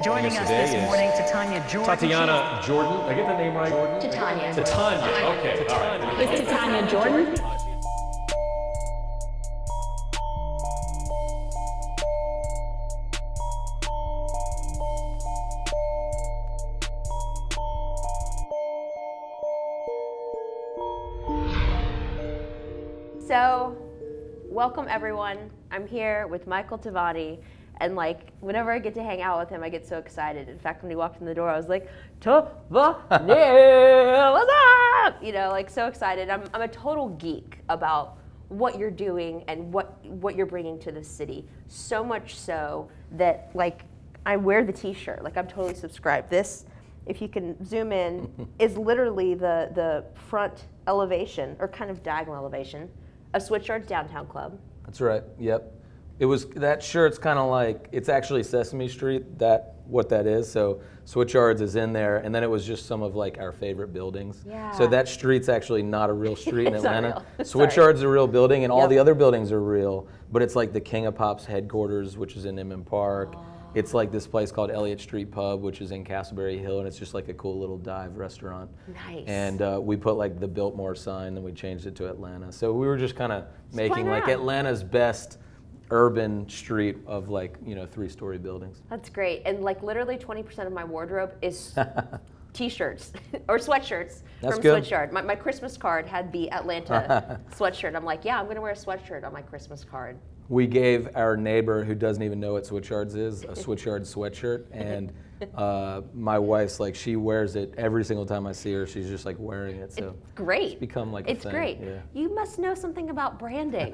Joining us this morning, Titania Jordan. Tatiana Jordan. Did I get the name right? Jordan? Titania. Titania. Okay. All right. It's Titania Jordan. So, welcome everyone. I'm here with Michael Tavani, and like whenever I get to hang out with him, I get so excited. In fact, when he walked in the door, I was like, Tavani, what's up? You know, like so excited. I'm a total geek about what you're doing and what you're bringing to the city. So much so that like I wear the T-shirt. Like I'm totally subscribed. This, if you can zoom in, is literally the front elevation or kind of diagonal elevation of Switchyard's Downtown Club. That's right. Yep. It was that shirt's kind of like it's actually Sesame Street. What that is. So Switchyard's is in there, and then it was just some of like our favorite buildings. Yeah. So that street's actually not a real street in It's not Atlanta. real. Switchyard's a real building, and all Yep. the other buildings are real. But it's like the King of Pop's headquarters, which is in Inman Park. Oh. It's like this place called Elliott Street Pub, which is in Castleberry Hill, and it's just like a cool little dive restaurant. Nice. And we put like the Biltmore sign, then we changed it to Atlanta. So we were just kind of making like out. Atlanta's best urban street of like, 3-story buildings. That's great. And like literally 20% of my wardrobe is T-shirts or sweatshirts That's from good. Switchyard. My Christmas card had the Atlanta sweatshirt. I'm like, yeah, I'm going to wear a sweatshirt on my Christmas card. We gave our neighbor who doesn't even know what Switchyard's is a Switchyard sweatshirt, and my wife's like, she wears it every single time I see her. She's just like wearing it. So It's great. It's become like a It's thing. great. Yeah. You must know something about branding.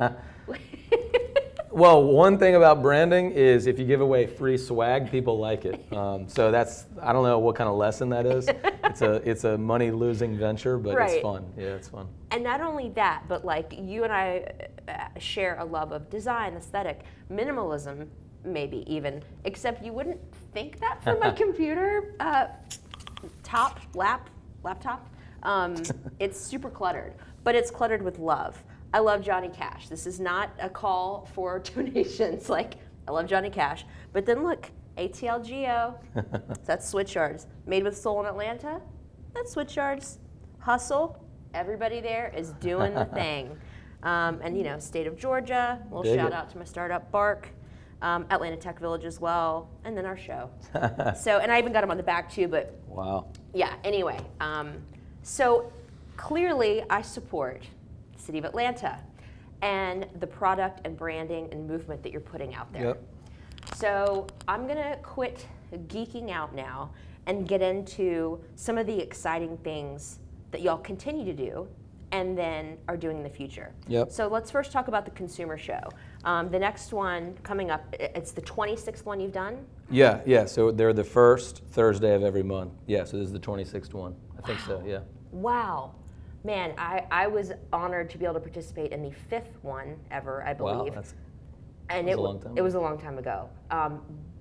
Well, one thing about branding is if you give away free swag, people like it. So that's, I don't know what kind of lesson that is. It's a money-losing venture, but Right. it's fun. Yeah, it's fun. And not only that, but like you and I share a love of design, aesthetic, minimalism, maybe even, except you wouldn't think that from my computer laptop. It's super cluttered, but it's cluttered with love. I love Johnny Cash. This is not a call for donations. Like, I love Johnny Cash. But then look, ATLGO, that's Switchyard's. Made with Soul in Atlanta, that's Switchyard's. Hustle, everybody there is doing the thing. And state of Georgia, a little Dig shout it. out to my startup, Bark. Atlanta Tech Village as well, and then our show. So, and I even got them on the back too, but Wow. yeah, anyway. So clearly I support the city of Atlanta and the product and branding and movement that you're putting out there. Yep. So I'm gonna quit geeking out now and get into some of the exciting things that y'all continue to do and then are doing in the future. Yep. So let's first talk about the consumer show. The next one coming up, it's the 26th one you've done? Yeah. So they're the first Thursday of every month. Yeah, so this is the 26th one. I think so, yeah. Wow. Man, I was honored to be able to participate in the 5th one ever, I Wow, believe. that's And was a long time it was a long time ago.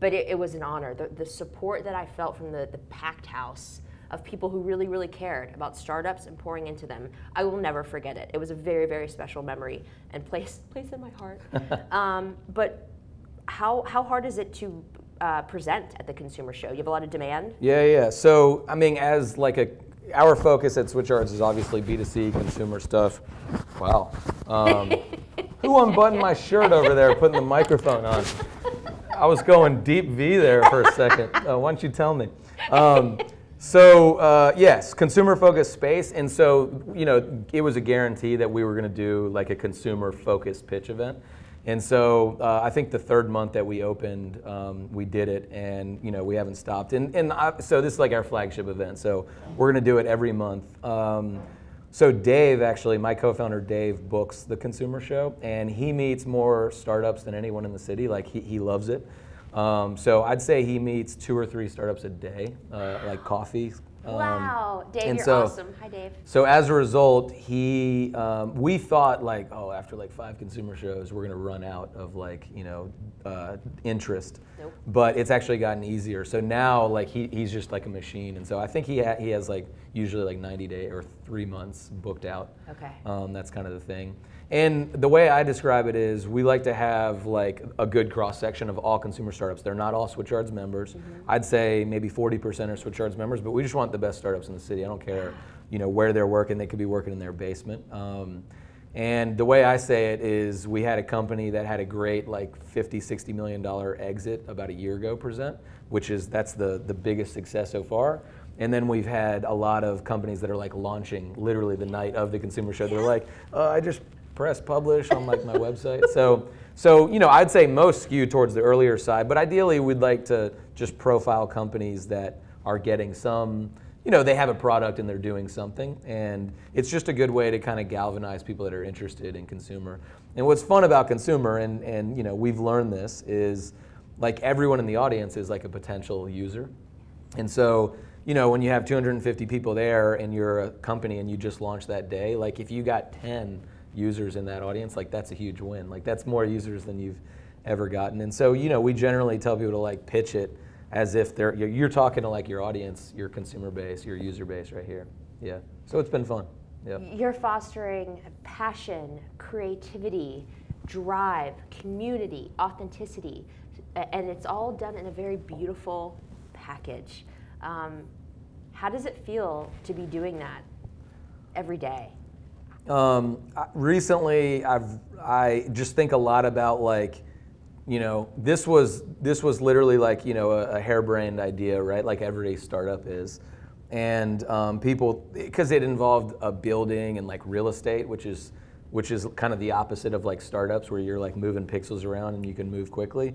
But it was an honor. The support that I felt from the packed house of people who really, really cared about startups and pouring into them, I will never forget it. It was a very, very special memory and place in my heart. But how hard is it to present at the consumer show? You have a lot of demand? Yeah. So, I mean, as like our focus at Switchyard's is obviously B2C consumer stuff. Wow. Who unbuttoned my shirt over there putting the microphone on? I was going deep V there for a second. Why don't you tell me? Yes, consumer-focused space. And so, it was a guarantee that we were going to do like a consumer-focused pitch event. And so I think the 3rd month that we opened, we did it, and we haven't stopped. So this is like our flagship event. So we're going to do it every month. So Dave, actually, my co-founder Dave, books the consumer show, and he meets more startups than anyone in the city. Like he loves it. So I'd say he meets 2 or 3 startups a day, like coffee. Wow, Dave, and you're so- awesome. Hi, Dave. So as a result, we thought like, after like 5 consumer shows, we're gonna run out of like, interest. Nope. But it's actually gotten easier. So now like he's just like a machine. And so I think he has like usually like 90 days or 3 months booked out. Okay. That's kind of the thing. And the way I describe it is we like to have like a good cross-section of all consumer startups. They're not all Switchyards members. I'd say maybe 40% are Switchyards members, but we just want the best startups in the city. I don't care, where they're working. They could be working in their basement. And the way I say it is we had a company that had a great like $50-60 million exit about a year ago present, that's the biggest success so far. And then we've had a lot of companies that are like launching literally the night of the consumer show. They're like, I just press publish on like my website. So I'd say most skew towards the earlier side, but ideally we'd like to just profile companies that are getting some, they have a product and they're doing something, and it's just a good way to kind of galvanize people that are interested in consumer. And what's fun about consumer, and we've learned this, is like everyone in the audience is like a potential user. And so, when you have 250 people there and you're a company and you just launched that day, like if you got 10 users in that audience, like that's a huge win. Like that's more users than you've ever gotten. And so, we generally tell people to like pitch it as if you're talking to like your audience, your consumer base, your user base right here. Yeah. So it's been fun. Yeah. You're fostering passion, creativity, drive, community, authenticity, and it's all done in a very beautiful package. How does it feel to be doing that every day? Recently, I just think a lot about like, this was literally like, a harebrained idea, right? Like every startup is. And people, because it involved a building and like real estate, which is kind of the opposite of like startups where you're like moving pixels around and you can move quickly.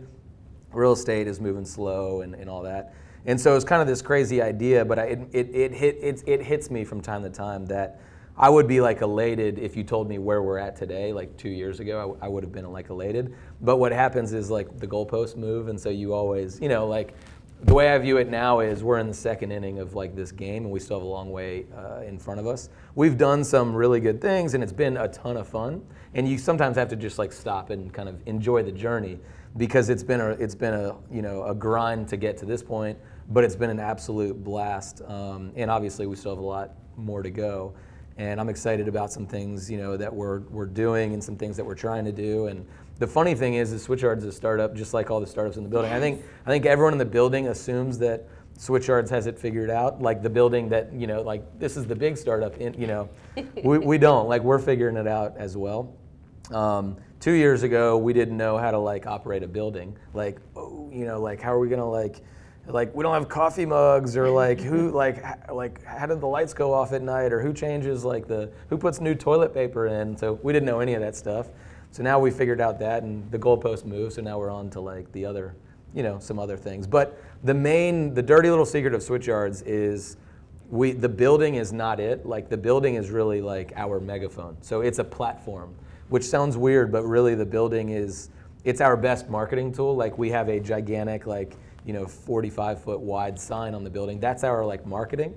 Real estate is moving slow and all that. And so it's kind of this crazy idea, but it hits me from time to time that I would be like elated if you told me where we're at today, like 2 years ago, I would have been like elated. But what happens is like the goalposts move, and so you always, like the way I view it now is we're in the second inning of like this game, and we still have a long way in front of us. We've done some really good things, and it's been a ton of fun. And you sometimes have to just like stop and kind of enjoy the journey, because it's been a grind to get to this point, but it's been an absolute blast. And obviously we still have a lot more to go. And I'm excited about some things, that we're doing and some things that we're trying to do. And the funny thing is Switchyards is a startup, just like all the startups in the building. I think everyone in the building assumes that Switchyards has it figured out, like the building that, like this is the big startup. We don't. Like we're figuring it out as well. 2 years ago, we didn't know how to like operate a building. Like, like how are we gonna like we don't have coffee mugs, or like how did the lights go off at night, or who changes who puts new toilet paper in. So we didn't know any of that stuff. So now we figured out that, and the goalpost moved. So now we're on to like the other, some other things. But the dirty little secret of Switchyards is the building is not it. Like the building is really like our megaphone. So it's a platform, which sounds weird, but really the building it's our best marketing tool. Like we have a gigantic 45-foot wide sign on the building. That's our like marketing,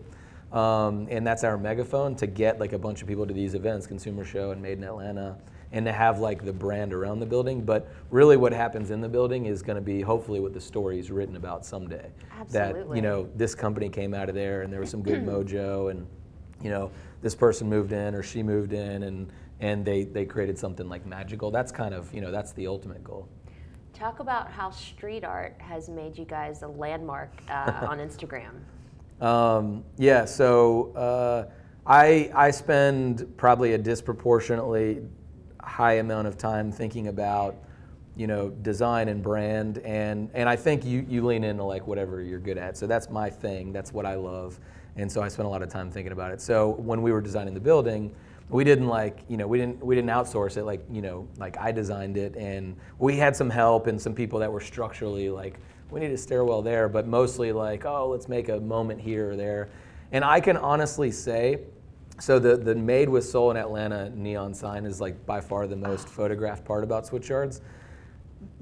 and that's our megaphone to get like a bunch of people to these events, Consumer Show and Made in Atlanta, and to have like the brand around the building. But really what happens in the building is going to be hopefully what the story is written about someday. Absolutely. That this company came out of there and there was some good mojo, and this person moved in or she moved in, and they created something like magical. That's kind of, that's the ultimate goal. Talk about how street art has made you guys a landmark on Instagram. Yeah, so I spend probably a disproportionately high amount of time thinking about, design and brand, and I think you lean into like whatever you're good at. So that's my thing. That's what I love, and so I spent a lot of time thinking about it. So when we were designing the building, we didn't we didn't outsource it, like I designed it, and we had some help and some people that were structurally like, we need a stairwell there, but mostly like, oh, let's make a moment here or there. And I can honestly say, so the Made with Soul in Atlanta neon sign is like by far the most photographed part about Switchyards.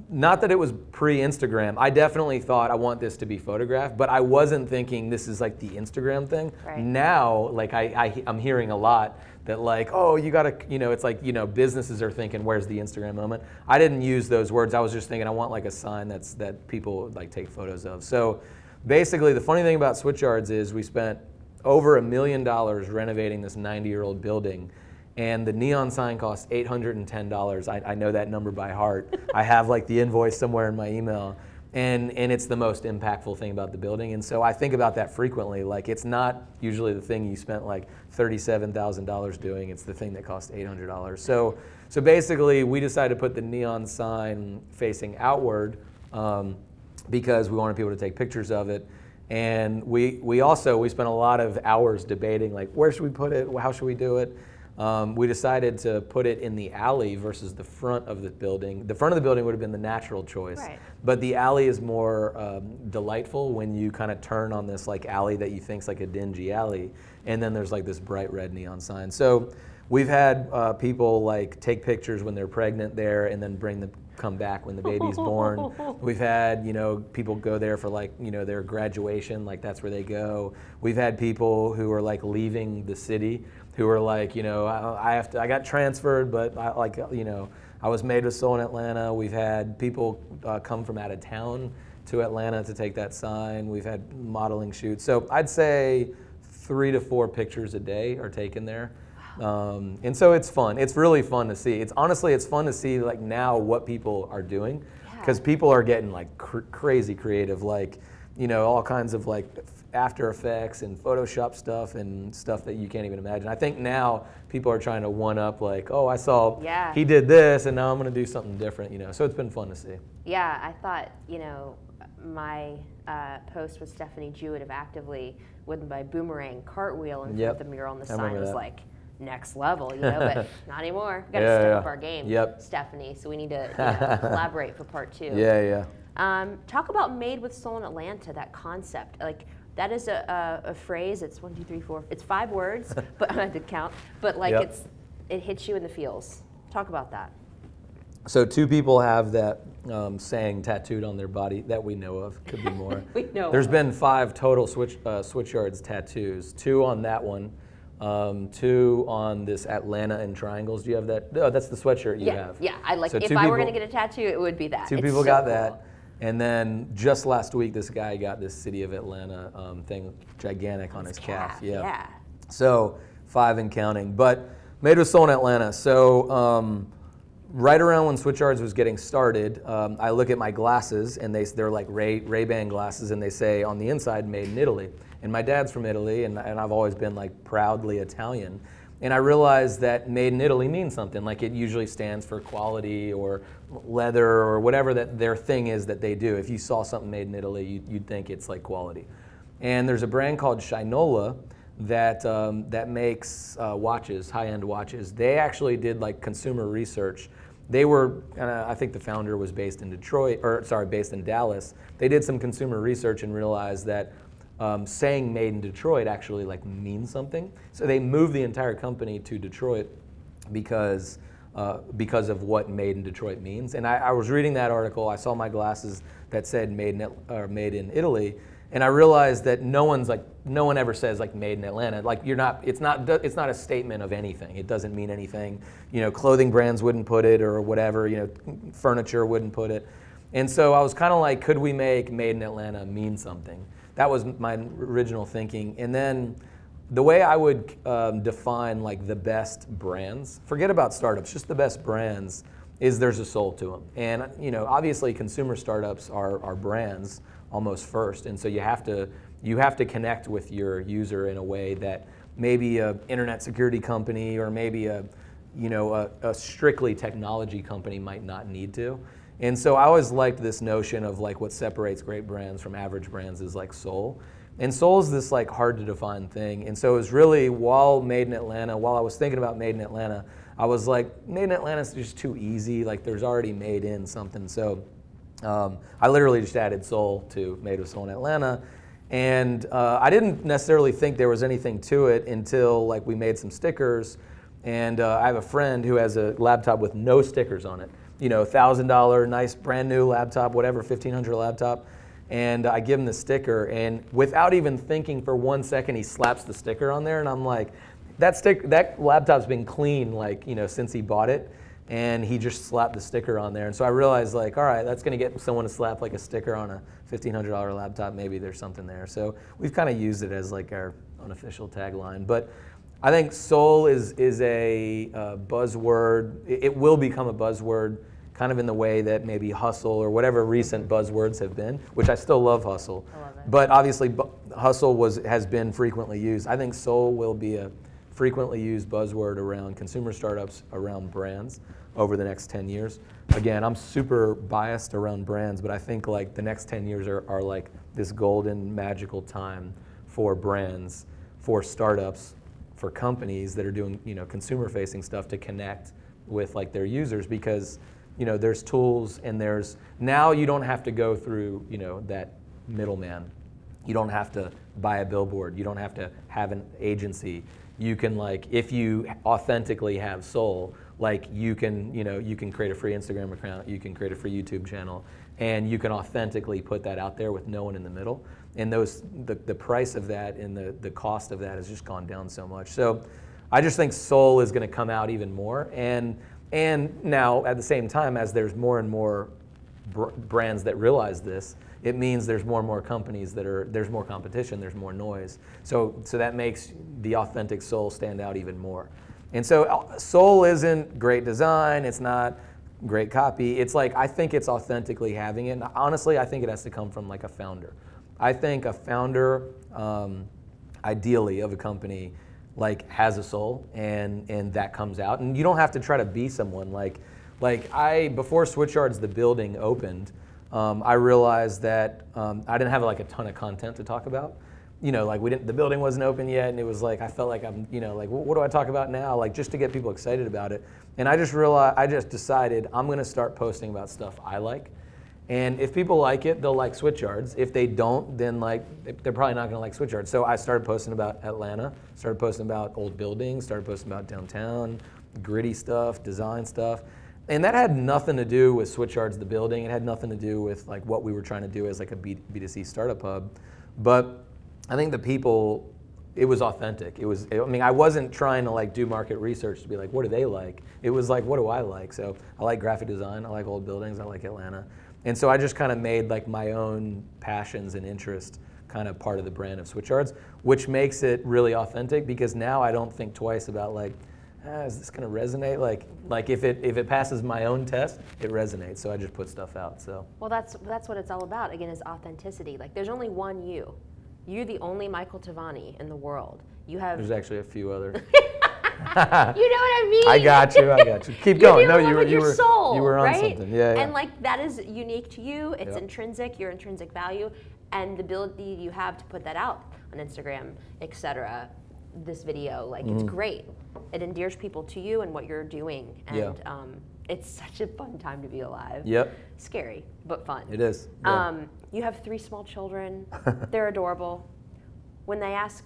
Not that it was pre-Instagram. I definitely thought I want this to be photographed, but I wasn't thinking this is like the Instagram thing. Right. Now, like I'm hearing a lot that like, oh, you gotta, it's like, businesses are thinking, where's the Instagram moment? I didn't use those words. I was just thinking I want like a sign that people like take photos of. So basically the funny thing about Switchyards is we spent over $1 million renovating this 90-year-old building. and the neon sign cost $810. I know that number by heart. I have like the invoice somewhere in my email. And it's the most impactful thing about the building. And so I think about that frequently. Like, it's not usually the thing you spent like $37,000 doing. It's the thing that cost $800. So basically, we decided to put the neon sign facing outward because we wanted people to take pictures of it. And we spent a lot of hours debating, like, where should we put it? How should we do it? We decided to put it in the alley versus the front of the building. The front of the building would have been the natural choice, right. But the alley is more delightful when you kind of turn on this like alley that you think's like a dingy alley, and then there's like this bright red neon sign. So we've had people like take pictures when they're pregnant there, and then come back when the baby's born. We've had, people go there for like, their graduation, like that's where they go. We've had people who are like leaving the city who are like, I got transferred, but I was made with soul in Atlanta. We've had people come from out of town to Atlanta to take that sign. We've had modeling shoots. So I'd say 3 to 4 pictures a day are taken there. And so it's fun. It's really fun to see. It's fun to see like now what people are doing, because people are getting like crazy creative, like, all kinds of like After Effects and Photoshop stuff and stuff that you can't even imagine. I think now people are trying to one up like, oh, I saw he did this and now I'm going to do something different, So it's been fun to see. Yeah, I thought, my post with Stephanie Jewett of Actively with my boomerang cartwheel in front of the mural on the sign was like next level, but not anymore. We've got to step up our game, Stephanie. So we need to collaborate for part 2. Yeah. Talk about Made with Soul in Atlanta, that concept. Like, that is a phrase. It's 1, 2, 3, 4. It's 5 words, but I had to count. But like it hits you in the feels. Talk about that. So 2 people have that saying tattooed on their body that we know of. Could be more. There's been 5 total Switchyards tattoos. 2 on that one. 2 on this Atlanta in triangles. Do you have that? No, that's the sweatshirt you have. Yeah, I like. So if I were going to get a tattoo, it would be that. 2 people got that. And then just last week, this guy got this City of Atlanta thing, gigantic on his calf. Yeah. So 5 and counting. But Made with Soul in Atlanta. So right around when Switchyards was getting started, I look at my glasses, and they're like Ray-Ban glasses, and they say on the inside, Made in Italy. And my dad's from Italy, and I've always been like proudly Italian. And I realized that Made in Italy means something. Like, it usually stands for quality or leather or whatever that their thing is that they do. If you saw something made in Italy, you'd think it's like quality. And there's a brand called Shinola that makes watches, high-end watches. They actually did like consumer research. They were, I think the founder was based in based in Dallas. They did some consumer research and realized that saying Made in Detroit actually like means something. So they moved the entire company to Detroit because of what Made in Detroit means. And I was reading that article. I saw my glasses that said Made in Italy, and I realized that no one ever says like Made in Atlanta. Like, it's not a statement of anything. It doesn't mean anything. Clothing brands wouldn't put it or whatever. Furniture wouldn't put it. And so I was kind of like, could we make Made in Atlanta mean something? That was my original thinking. And then the way I would define like the best brands, forget about startups, just the best brands, is there's a soul to them. And obviously consumer startups are brands almost first. And so you have to connect with your user in a way that maybe a internet security company or maybe a strictly technology company might not need to. And so I always liked this notion of like what separates great brands from average brands is like soul. And soul is this like hard to define thing. And so it was really while I was thinking about Made in Atlanta, I was like, Made in Atlanta is just too easy. Like, there's already made in something. So I literally just added soul to Made with Soul in Atlanta. And I didn't necessarily think there was anything to it until like we made some stickers. And I have a friend who has a laptop with no stickers on it. $1,000, nice brand new laptop, whatever, $1,500 laptop. And I give him the sticker, and without even thinking for 1 second, he slaps the sticker on there, and I'm like, that laptop's been clean, like, since he bought it, and he just slapped the sticker on there. And so I realized, like, all right, that's gonna get someone to slap like a sticker on a $1,500 laptop. Maybe there's something there. So we've kind of used it as like our unofficial tagline. But I think soul is a buzzword. It will become a buzzword, kind of in the way that maybe hustle or whatever recent buzzwords have been, which I still love hustle. I love it. But obviously hustle has been frequently used. I think soul will be a frequently used buzzword around consumer startups, around brands over the next 10 years. Again, I'm super biased around brands, but I think like the next 10 years are like this golden magical time for brands, for startups, for companies that are doing, you know, consumer facing stuff to connect with like their users, because, you know, there's tools and now you don't have to go through, you know, that middleman. You don't have to buy a billboard. You don't have to have an agency. You can, like, if you authentically have soul, like you can create a free Instagram account, you can create a free YouTube channel, and you can authentically put that out there with no one in the middle. And the price of that and the cost of that has just gone down so much. So I just think soul is going to come out even more. And now at the same time, as there's more and more brands that realize this, it means there's more and more companies there's more competition, there's more noise. So that makes the authentic soul stand out even more. And so soul isn't great design, it's not great copy. It's like, I think it's authentically having it. And honestly, I think it has to come from like a founder. I think a founder, ideally, of a company, like has a soul, and that comes out. And you don't have to try to be someone. Before Switchyards, the building opened, I realized that I didn't have like a ton of content to talk about. You know, like the building wasn't open yet, and it was like, I felt like I'm, you know, like, what do I talk about now? Like, just to get people excited about it. And I just decided I'm gonna start posting about stuff I like. And if people like it, they'll like Switchyards. If they don't, then like, they're probably not gonna like Switchyards. So I started posting about Atlanta, started posting about old buildings, started posting about downtown, gritty stuff, design stuff. And that had nothing to do with Switchyards, the building. It had nothing to do with like what we were trying to do as like a B2C startup hub. But I think the people, it was authentic. I wasn't trying to like do market research to be like, what do they like? It was like, what do I like? So I like graphic design, I like old buildings, I like Atlanta. And so I just kind of made like my own passions and interest kind of part of the brand of Switchyards, which makes it really authentic, because now I don't think twice about like, is this gonna resonate? Like if it passes my own test, it resonates. So I just put stuff out. So. Well, that's what it's all about. Again, is authenticity. Like, there's only one you. You're the only Michael Tavani in the world. You have. There's actually a few others. You know what I mean? I got you. Keep going. No, you were soul, you were on right? something. Yeah. And like, that is unique to you. It's intrinsic. Your intrinsic value, and the ability you have to put that out on Instagram, etc. This video, like, it's great. It endears people to you and what you're doing, and it's such a fun time to be alive. Yep. Scary, but fun. It is. Yeah. You have 3 small children. They're adorable. When they ask,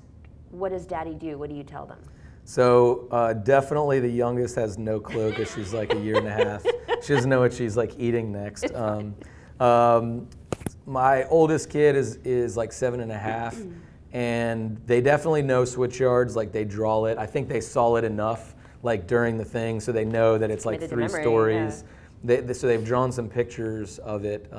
what does daddy do, what do you tell them? So definitely the youngest has no clue, because she's like a year and a half. She doesn't know what she's like eating next. My oldest kid is like 7.5, and they definitely know Switchyards. Like, they draw it. I think they saw it enough like during the thing, so they know that it's like 3 stories. Yeah. So they've drawn some pictures of it.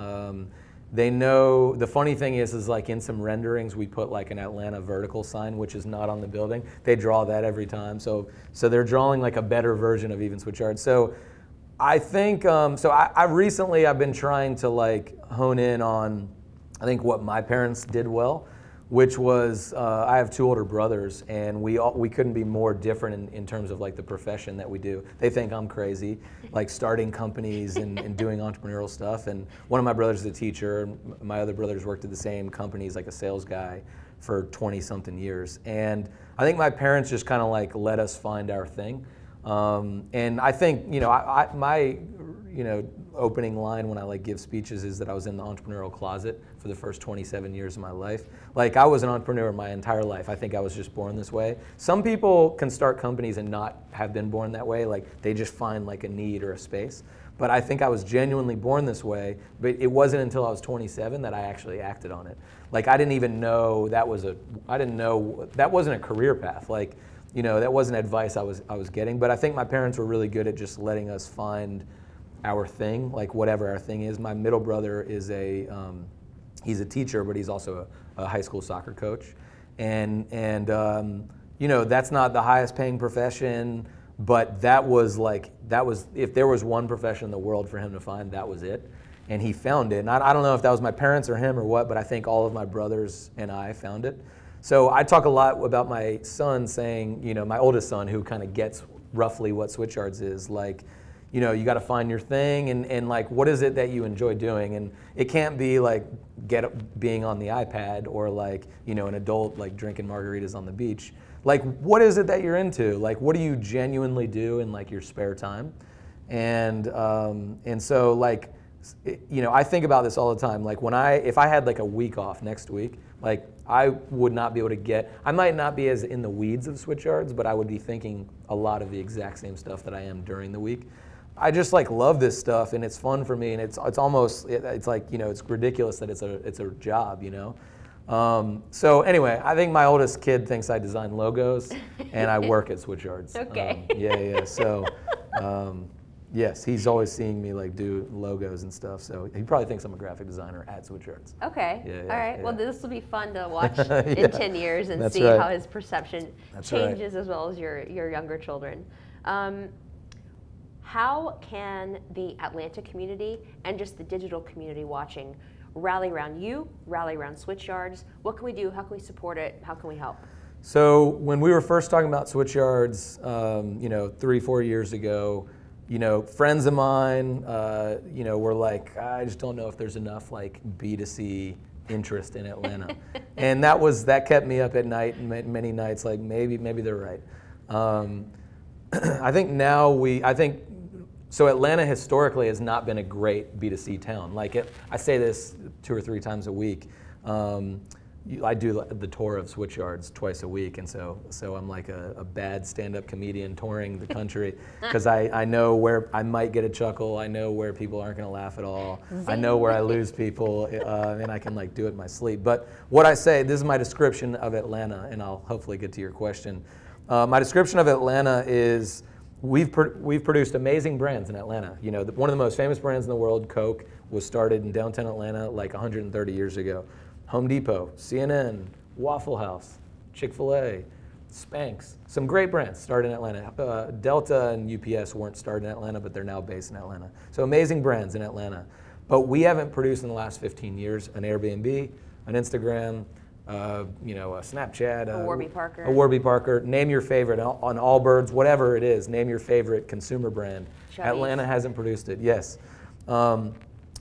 They know, the funny thing is like in some renderings we put like an Atlanta vertical sign, which is not on the building. They draw that every time. So they're drawing like a better version of even Switchyards. So I think, I've been trying to like hone in on, I think, what my parents did well, which was, I have 2 older brothers, and we couldn't be more different in terms of like the profession that we do. They think I'm crazy, like starting companies and doing entrepreneurial stuff. And one of my brothers is a teacher. My other brothers worked at the same companies, like a sales guy, for 20-something years. And I think my parents just kind of like let us find our thing. And I think, my opening line when I like give speeches is that I was in the entrepreneurial closet for the first 27 years of my life. Like, I was an entrepreneur my entire life. I think I was just born this way. Some people can start companies and not have been born that way. Like, they just find like a need or a space. But I think I was genuinely born this way, but it wasn't until I was 27 that I actually acted on it. Like, I didn't even know that wasn't a career path. Like, that wasn't advice I was getting. But I think my parents were really good at just letting us find our thing, like whatever our thing is. My middle brother is he's a teacher, but he's also a high school soccer coach. And that's not the highest paying profession, but that was if there was one profession in the world for him to find, that was it. And he found it. And I don't know if that was my parents or him or what, but I think all of my brothers and I found it. So I talk a lot about my son saying, my oldest son, who kind of gets roughly what Switchyards is, like, you got to find your thing and like, what is it that you enjoy doing? And it can't be like being on the iPad or like, an adult like drinking margaritas on the beach. Like, what is it that you're into? Like, what do you genuinely do in like your spare time? And so like, I think about this all the time. Like if I had like a week off next week, like I would not be able to I might not be as in the weeds of Switchyards, but I would be thinking a lot of the exact same stuff that I am during the week. I just like love this stuff and it's fun for me and it's almost, it's like, it's ridiculous that it's a job, So anyway, I think my oldest kid thinks I design logos and I work at Switchyards. Okay. Yeah. So, yes, he's always seeing me like do logos and stuff. So he probably thinks I'm a graphic designer at Switchyards. Okay. Yeah, all right. yeah. Well, this will be fun to watch Yeah. in 10 years and That's see right. how his perception That's changes as well as your younger children. How can the Atlanta community and just the digital community watching rally around you, rally around Switchyards? What can we do? How can we support it? How can we help? So when we were first talking about Switchyards, 3-4 years ago, friends of mine, were like, I just don't know if there's enough like B2C interest in Atlanta, and that kept me up at night, many nights. Like maybe they're right. I think so. Atlanta historically has not been a great B2C town. I say this 2 or 3 times a week. I do the tour of Switchyards twice a week, and so I'm like a bad stand-up comedian touring the country because I know where I might get a chuckle, I know where people aren't going to laugh at all, I know where I lose people, and I can like do it in my sleep. But what I say, this is my description of Atlanta, and I'll hopefully get to your question. My description of Atlanta is we've produced amazing brands in Atlanta. One of the most famous brands in the world, Coke, was started in downtown Atlanta like 130 years ago. Home Depot, CNN, Waffle House, Chick-fil-A, Spanx, some great brands started in Atlanta. Delta and UPS weren't started in Atlanta, but they're now based in Atlanta. So amazing brands in Atlanta. But we haven't produced in the last 15 years an Airbnb, an Instagram, a Snapchat, A Warby Parker. Name your favorite, on Allbirds, whatever it is, name your favorite consumer brand. Chubbies. Atlanta hasn't produced it, yes.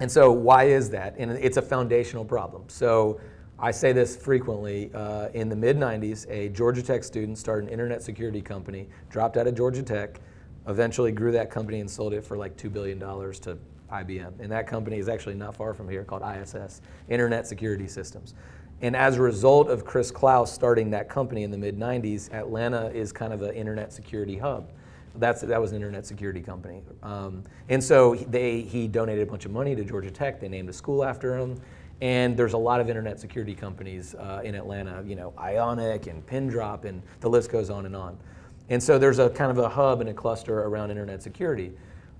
And so why is that? And it's a foundational problem. So I say this frequently. In the mid-90s, a Georgia Tech student started an internet security company, dropped out of Georgia Tech, eventually grew that company and sold it for like $2 billion to IBM. And that company is actually not far from here, called ISS, Internet Security Systems. And as a result of Chris Klaus starting that company in the mid-90s, Atlanta is kind of an internet security hub. That was an internet security company. And so he donated a bunch of money to Georgia Tech. They named a school after him. And there's a lot of internet security companies in Atlanta, Ionic and Pindrop, and the list goes on and on. And so there's a kind of a hub and a cluster around internet security.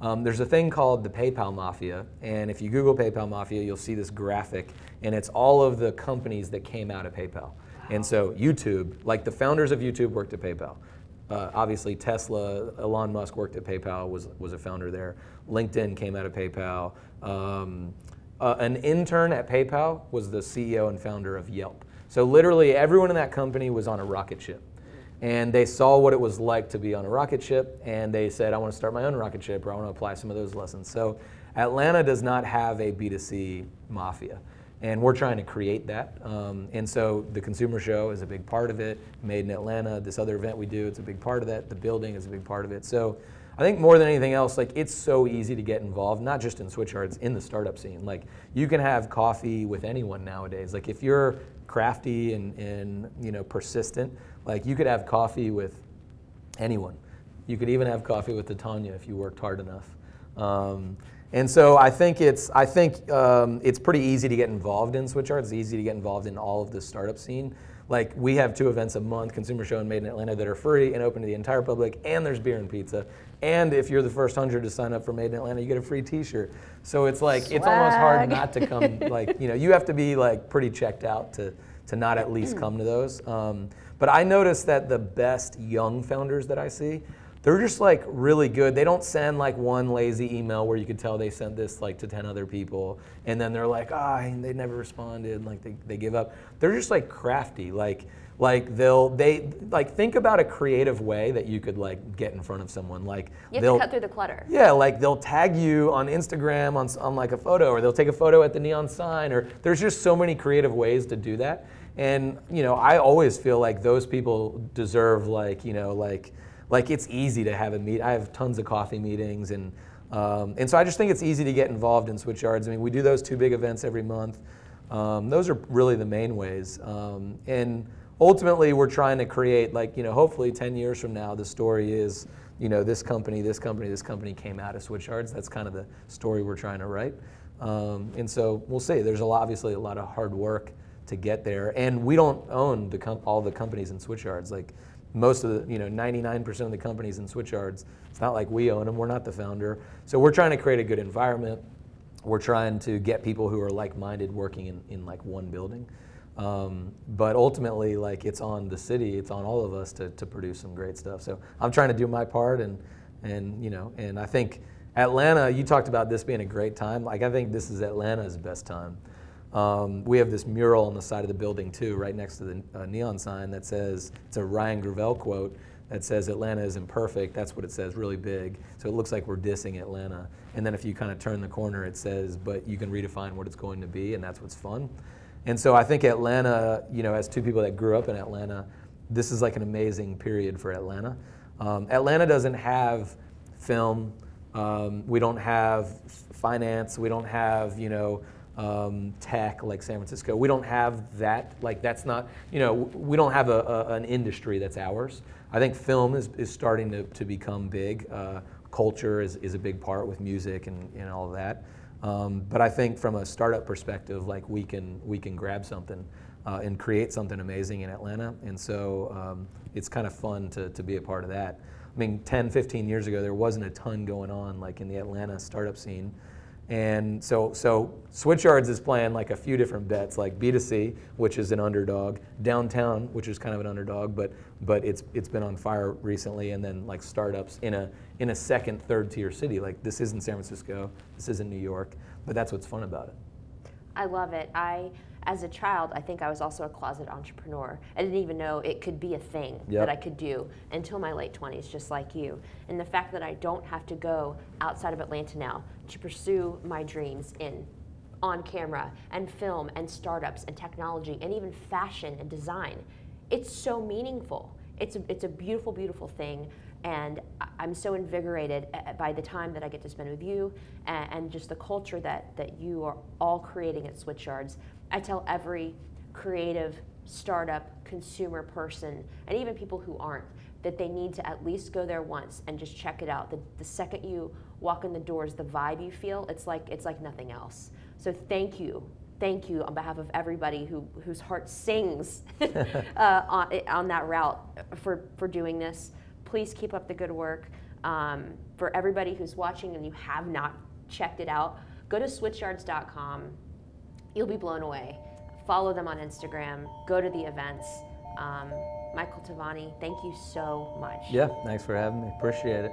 There's a thing called the PayPal Mafia, and if you Google PayPal Mafia, you'll see this graphic, and it's all of the companies that came out of PayPal. Wow. And so YouTube, like the founders of YouTube worked at PayPal. Obviously Tesla, Elon Musk worked at PayPal, was a founder there. LinkedIn came out of PayPal. An intern at PayPal was the CEO and founder of Yelp. So literally everyone in that company was on a rocket ship. And they saw what it was like to be on a rocket ship, and they said, I want to start my own rocket ship, or I want to apply some of those lessons. So Atlanta does not have a B2C mafia, and we're trying to create that. And so the consumer show is a big part of it. Made in Atlanta, this other event we do, it's a big part of that. The building is a big part of it. So I think more than anything else, like it's so easy to get involved, not just in Switchyards, in the startup scene. Like you can have coffee with anyone nowadays. Like if you're crafty and persistent, like you could have coffee with anyone. You could even have coffee with Tavani if you worked hard enough. And so I think it's pretty easy to get involved in Switchyards. It's easy to get involved in all of the startup scene. Like we have 2 events a month, Consumer Show and Made in Atlanta, that are free and open to the entire public, and there's beer and pizza. And if you're the first 100 to sign up for Made in Atlanta, you get a free T-shirt. So it's like, It's almost hard not to come, like, you have to be like pretty checked out to to not at least come to those. But I noticed that the best young founders that I see, they're just like really good. They don't send like one lazy email where you could tell they sent this like to 10 other people, and then they're like, they never responded, like they give up. They're just like crafty, like they think about a creative way that you could like get in front of someone. Like you have to cut through the clutter. Yeah, like they'll tag you on Instagram on like a photo, or they'll take a photo at the neon sign, or there's just so many creative ways to do that. And I always feel like those people deserve like it's easy to have a meet. I have tons of coffee meetings, and so I just think it's easy to get involved in Switchyards. I mean, we do those 2 big events every month. Those are really the main ways. And ultimately, we're trying to create, like, hopefully 10 years from now, the story is, this company came out of Switchyards. That's kind of the story we're trying to write. And so we'll see. There's obviously a lot of hard work to get there. And we don't own all the companies in Switchyards. Like, most of the, 99% of the companies in Switchyards, it's not like we own them. We're not the founder. So we're trying to create a good environment. We're trying to get people who are like-minded working in like one building. But ultimately, like, it's on the city, it's on all of us to produce some great stuff. So I'm trying to do my part, and I think Atlanta, you talked about this being a great time. Like, I think this is Atlanta's best time. We have this mural on the side of the building too, right next to the neon sign that says, it's a Ryan Gravel quote that says, "Atlanta isn't perfect." That's what it says, really big. So it looks like we're dissing Atlanta. And then if you kind of turn the corner, it says, "But you can redefine what it's going to be, and that's what's fun." And so I think Atlanta, as 2 people that grew up in Atlanta, this is like an amazing period for Atlanta. Atlanta doesn't have film. We don't have finance. We don't have, tech like San Francisco. We don't have that. Like, that's not, we don't have an industry that's ours. I think film is starting to become big. Culture is a big part with music and all of that. But I think from a startup perspective, like, we can grab something and create something amazing in Atlanta. And so it's kind of fun to be a part of that. I mean, 10, 15 years ago, there wasn't a ton going on like in the Atlanta startup scene. And so Switchyards is playing like a few different bets, like B2C, which is an underdog, downtown, which is kind of an underdog, but it's been on fire recently, and then like startups in a second, third tier city. Like, this isn't San Francisco, this isn't New York, but that's what's fun about it. I love it. As a child, I think I was also a closet entrepreneur. I didn't even know it could be a thing that I could do until my late 20s, just like you. And the fact that I don't have to go outside of Atlanta now to pursue my dreams on camera and film and startups and technology and even fashion and design, it's so meaningful. It's a beautiful, beautiful thing. And I'm so invigorated by the time that I get to spend with you and just the culture that you are all creating at Switchyards. I tell every creative startup consumer person, and even people who aren't, that they need to at least go there once and just check it out. The second you walk in the doors, the vibe you feel, it's like nothing else. So thank you on behalf of everybody whose heart sings on that route for doing this. Please keep up the good work. For everybody who's watching and you have not checked it out, go to switchyards.com. You'll be blown away. Follow them on Instagram. Go to the events. Michael Tavani, thank you so much. Yeah, thanks for having me. Appreciate it.